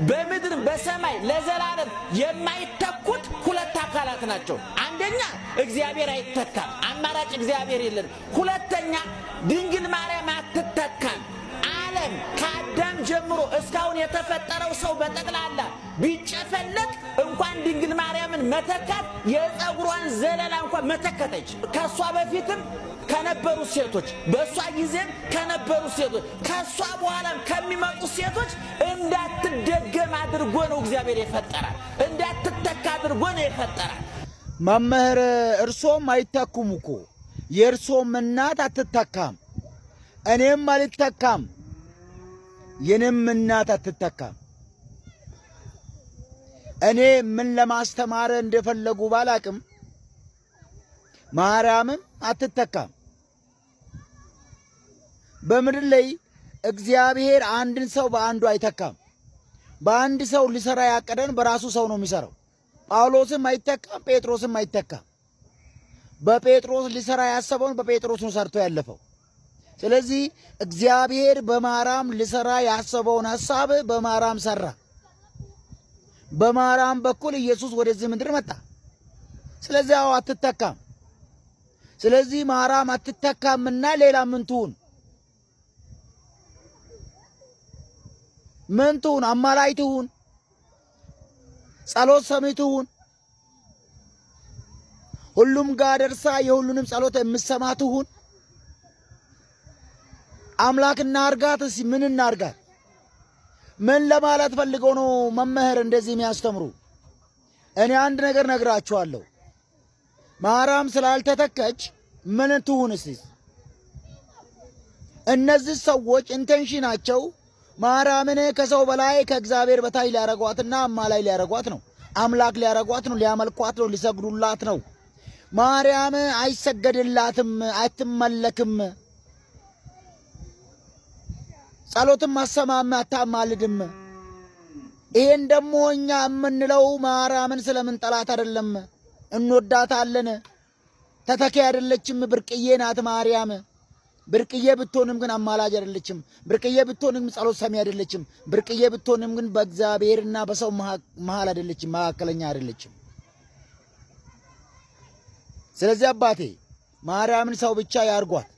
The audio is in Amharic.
በምድር በሰማይ ለዘላለም የማይተኩት ሁለት አካላት ናቸው። አንደኛ እግዚአብሔር አይተካም፣ አማራጭ እግዚአብሔር የለም። ሁለተኛ ድንግል ማርያም አትተካም። ዓለም ከአዳም ጀምሮ እስካሁን የተፈጠረው ሰው በጠቅላላ ቢጨፈለቅ እንኳን ድንግል ማርያምን መተካት የፀጉሯን ዘለላ እንኳን መተከተች። ከሷ በፊትም ከነበሩ ሴቶች በሷ ጊዜም ከነበሩ ሴቶች ከሷ በኋላም ከሚመጡ ሴቶች እንዳትደገም አድርጎ ነው እግዚአብሔር የፈጠራል። እንዳትተካ አድርጎ ነው የፈጠራል። መምህር እርሶም አይተኩም እኮ የእርሶም እናት አትተካም፣ እኔም አልተካም፣ የኔም እናት አትተካም። እኔ ምን ለማስተማር እንደፈለጉ ባላቅም ማርያምም አትተካም። በምድር ላይ እግዚአብሔር አንድን ሰው በአንዱ አይተካም። በአንድ ሰው ሊሰራ ያቀደን በራሱ ሰው ነው የሚሰራው። ጳውሎስም አይተካም፣ ጴጥሮስም አይተካም። በጴጥሮስ ሊሰራ ያሰበውን በጴጥሮስ ነው ሰርቶ ያለፈው። ስለዚህ እግዚአብሔር በማርያም ሊሰራ ያሰበውን ሐሳብ በማርያም ሰራ። በማርያም በኩል ኢየሱስ ወደዚህ ምድር መጣ። ስለዚህ አትተካም። ስለዚህ ማርያም አትተካምና ሌላ ምን ትሁን? ምን ትሁን? አማላይ ትሁን? ጸሎት ሰሚ ትሁን? ሁሉም ጋር ደርሳ የሁሉንም ጸሎት የምትሰማ ትሁን? አምላክ እናርጋት? እስኪ ምን እናርጋት? ምን ለማለት ፈልገው ነው መምህር እንደዚህ የሚያስተምሩ? እኔ አንድ ነገር ነግራችኋለሁ። ማርያም ስላልተተከች ምን ትሁን? እስቲ እነዚህ ሰዎች ኢንቴንሽናቸው ማርያምን ከሰው በላይ ከእግዚአብሔር በታች ሊያረጓትና አማላይ ሊያረጓት ነው። አምላክ ሊያረጓት ነው። ሊያመልኳት ነው። ሊሰግዱላት ነው። ማርያም አይሰገድላትም፣ አትመለክም። ጸሎትም አሰማም፣ አታማልድም። ይሄን ደግሞ እኛ የምንለው ማርያምን ስለምን ጠላት አይደለም፣ እንወዳታለን። ተተኪ አይደለችም፣ ብርቅዬ ናት ማርያም። ብርቅዬ ብትሆንም ግን አማላጅ አይደለችም። ብርቅዬ ብትሆንም ጸሎት ሰሚ አይደለችም። ብርቅዬ ብትሆንም ግን በእግዚአብሔርና በሰው መሃል አይደለችም፣ መካከለኛ አይደለችም። ስለዚህ አባቴ ማርያምን ሰው ብቻ ያርጓት።